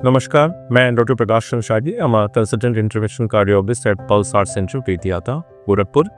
नमस्कार, मैं doctor Prakash Chandra Shah ji, consultant interventional cardiologist at Pulse Heart Centre पेटियाता, गोरखपुर।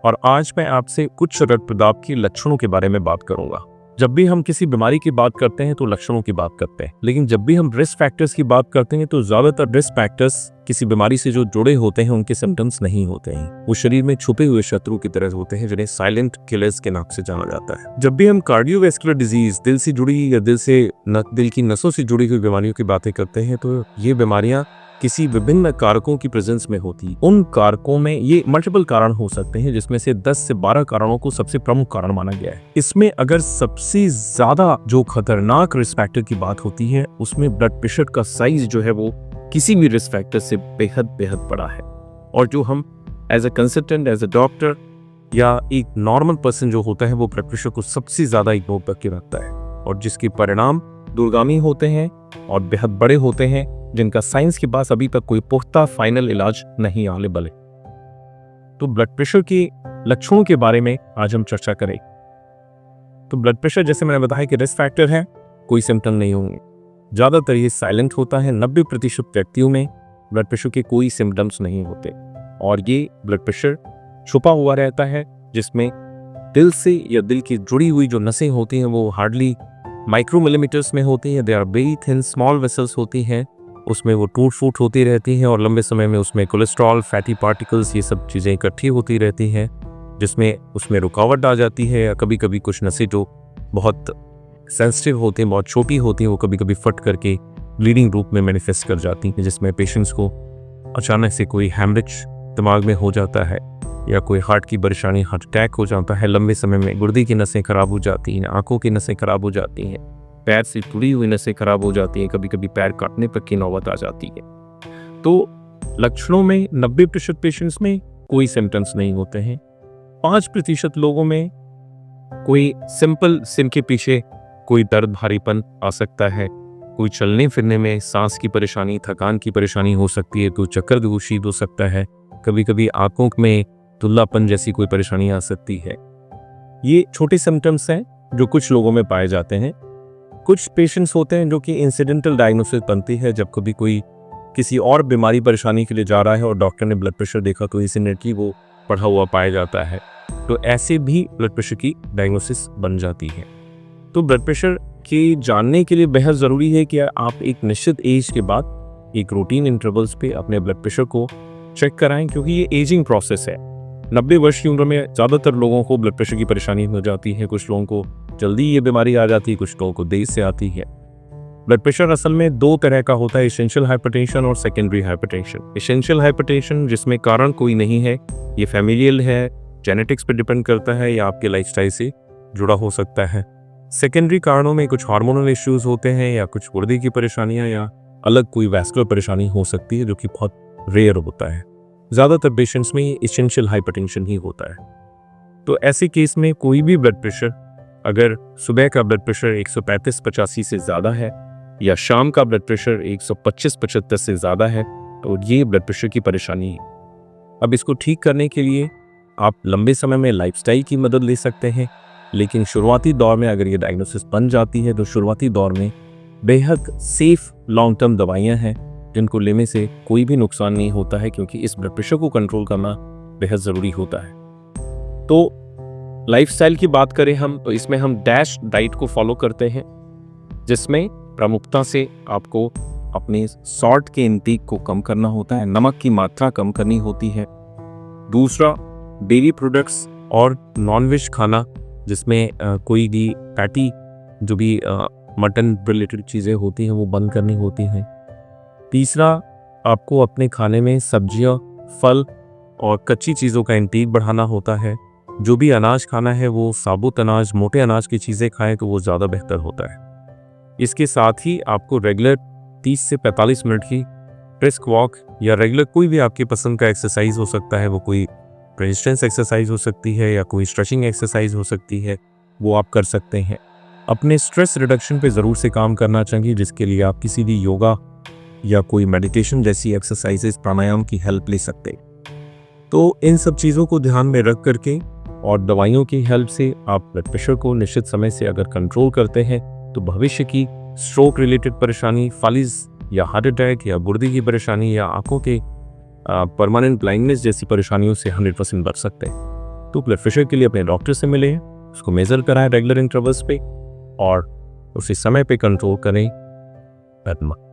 और आज मैं आपसे कुछ रक्तदाब के लक्षणों के बारे में बात करूंगा। जब भी हम किसी बीमारी की बात करते हैं तो लक्षणों की बात करते हैं, लेकिन जब भी हम रिस्क फैक्टर्स की बात करते हैं तो ज्यादातर रिस्क फैक्टर्स किसी बीमारी से जो जुड़े होते हैं उनके सिम्टम्स नहीं होते हैं। वो शरीर में छुपे हुए शत्रु की तरह होते हैं, जिन्हें साइलेंट किलर्स के नाम से जाना जाता है। जब भी हम कार्डियोवैस्कुलर डिजीज, दिल से जुड़ी या दिल की नसों से जुड़ी हुई बीमारियों की बातें करते हैं तो ये बीमारियां किसी विभिन्न कारकों की प्रेजेंस में होती। उन कारकों में ये मल्टीपल कारण हो सकते हैं, जिसमें से 10 से 12 कारणों को सबसे प्रमुख कारण माना गया है। इसमें अगर सबसे ज्यादा जो खतरनाक रिस्क फैक्टर की बात होती है, उसमें ब्लड प्रेशर का साइज जो है वो किसी भी रिस्क फैक्टर से बेहद बेहद बड़ा है। और जो हम as a consultant, as a doctor या एक नॉर्मल पर्सन जो होता है वो ब्लड प्रेशर को सबसे ज्यादा इग्नोर करके रखता है, और जिसके परिणाम दूरगामी होते हैं और बेहद बड़े होते हैं, जिनका साइंस के पास अभी तक कोई पुख्ता फाइनल इलाज नहीं अवेलेबल है। तो ब्लड प्रेशर के लक्षणों के बारे में आज हम चर्चा करें। तो ब्लड प्रेशर, जैसे मैंने बताया कि रिस्क फैक्टर है, कोई सिम्टम नहीं होंगे। ज्यादातर ये साइलेंट होता है। 90% व्यक्तियों में ब्लड प्रेशर के कोई सिम्टम्स नहीं होते, और ये ब्लड प्रेशर छुपा हुआ रहता है, जिसमें दिल से या दिल की जुड़ी हुई जो नसें होती हैं वो हार्डली माइक्रोमिलीमीटर्स में होती हैं। They are very thin small vessels होती हैं, उसमें वो टूट फूट होती रहती हैं, और लंबे समय में उसमें कोलेस्ट्रॉल, फैटी पार्टिकल्स, ये सब चीज़ें इकट्ठी होती रहती हैं, जिसमें उसमें रुकावट आ जाती है। या कभी कभी कुछ नसें जो बहुत सेंसिटिव होती हैं, बहुत छोटी होती हैं, वो कभी कभी फट करके ब्लीडिंग रूप में मैनिफेस्ट कर जाती हैं, जिसमें पेशेंट्स को अचानक से कोई हैमरेज दिमाग में हो जाता है, या कोई हार्ट की परेशानी, हार्ट अटैक हो जाता है। लंबे समय में गुर्दे की नसें खराब हो जाती हैं, आंखों की नसें खराब हो जाती हैं, पैर से जुड़ी हुई नसें खराब हो जाती हैं, कभी कभी पैर काटने तक की नौबत आ जाती है। तो लक्षणों में 90% पेशेंट्स में कोई सिम्टम्स नहीं होते हैं। 5% लोगों में कोई सिंपल सिम के पीछे कोई दर्द, भारीपन आ सकता है, कोई चलने फिरने में सांस की परेशानी, थकान की परेशानी हो सकती है, कोई चक्कर दूषित हो सकता है, कभी कभी आंखों में धुंधलापन जैसी कोई परेशानी आ सकती है। ये छोटे सिम्टम्स हैं जो कुछ लोगों में पाए जाते हैं। कुछ पेशेंट्स होते हैं जो कि इंसिडेंटल डायग्नोसिस बनती है, जब कभी कोई किसी और बीमारी परेशानी के लिए जा रहा है और डॉक्टर ने ब्लड प्रेशर देखा तो इंसिडेंटली वो बढ़ा हुआ पाया जाता है, तो ऐसे भी ब्लड प्रेशर की डायग्नोसिस बन जाती है। तो ब्लड प्रेशर की जानने के लिए बेहद ज़रूरी है कि आप एक निश्चित एज के बाद एक रूटीन इंटरवल्स पे अपने ब्लड प्रेशर को चेक कराएं, क्योंकि ये एजिंग प्रोसेस है। 90 वर्ष की उम्र में ज़्यादातर लोगों को ब्लड प्रेशर की परेशानी हो जाती है। कुछ लोगों को जल्दी ये बीमारी आ जाती है, कुछ लोगों को देर से आती है। ब्लड प्रेशर असल में 2 तरह का होता है, एसेंशियल हाइपरटेंशन और सेकेंडरी हाइपरटेंशन। एसेंशियल हाइपरटेंशन जिसमें कारण कोई नहीं है, ये फैमिलियल है, जेनेटिक्स पे डिपेंड करता है, या आपके लाइफस्टाइल से जुड़ा हो सकता है। सेकेंडरी कारणों में कुछ हार्मोनल इश्यूज होते हैं, या कुछ गुर्दे की परेशानियां, या अलग कोई वैस्कुलर परेशानी हो सकती है, जो कि बहुत रेयर होता है। ज़्यादातर पेशेंट्स में एसेंशियल हाइपरटेंशन ही होता है। तो ऐसे केस में कोई भी ब्लड प्रेशर, अगर सुबह का ब्लड प्रेशर 135/85 से ज़्यादा है, या शाम का ब्लड प्रेशर 125/75 से ज़्यादा है, तो ये ब्लड प्रेशर की परेशानी है। अब इसको ठीक करने के लिए आप लंबे समय में लाइफस्टाइल की मदद ले सकते हैं, लेकिन शुरुआती दौर में अगर ये डायग्नोसिस बन जाती है तो शुरुआती दौर में बेहद सेफ लॉन्ग टर्म दवाइयाँ हैं, जिनको लेने से कोई भी नुकसान नहीं होता है, क्योंकि इस ब्लड प्रेशर को कंट्रोल करना बेहद ज़रूरी होता है। तो लाइफस्टाइल की बात करें हम, तो इसमें हम डैश डाइट को फॉलो करते हैं, जिसमें प्रमुखता से आपको अपने सॉल्ट के इंटेक को कम करना होता है, नमक की मात्रा कम करनी होती है। दूसरा, डेयरी प्रोडक्ट्स और नॉनवेज खाना, जिसमें कोई भी फैटी जो भी मटन रिलेटेड चीज़ें होती हैं वो बंद करनी होती हैं। तीसरा, आपको अपने खाने में सब्जियां, फल और कच्ची चीज़ों का इंटेक बढ़ाना होता है। जो भी अनाज खाना है वो साबुत अनाज, मोटे अनाज की चीज़ें खाएं तो वो ज़्यादा बेहतर होता है। इसके साथ ही आपको रेगुलर 30 से 45 मिनट की ब्रिस्क वॉक, या रेगुलर कोई भी आपकी पसंद का एक्सरसाइज हो सकता है, वो कोई रेजिस्टेंस एक्सरसाइज हो सकती है या कोई स्ट्रेचिंग एक्सरसाइज हो सकती है, वो आप कर सकते हैं। अपने स्ट्रेस रिडक्शन पे ज़रूर से काम करना चाहिए, जिसके लिए आप किसी भी योगा या कोई मेडिटेशन जैसी एक्सरसाइजेस, प्राणायाम की हेल्प ले सकते। तो इन सब चीज़ों को ध्यान में रख करके और दवाइयों की हेल्प से आप ब्लड प्रेशर को निश्चित समय से अगर कंट्रोल करते हैं तो भविष्य की स्ट्रोक रिलेटेड परेशानी, फालिज या हार्ट अटैक या गुर्दे की परेशानी या आंखों के परमानेंट ब्लाइंडनेस जैसी परेशानियों से 100% बच सकते हैं। तो ब्लड प्रेशर के लिए अपने डॉक्टर से मिलें, उसको मेज़र कराएं रेगुलर इंटरवल्स पे और उसी समय पे कंट्रोल करें। धन्यवाद।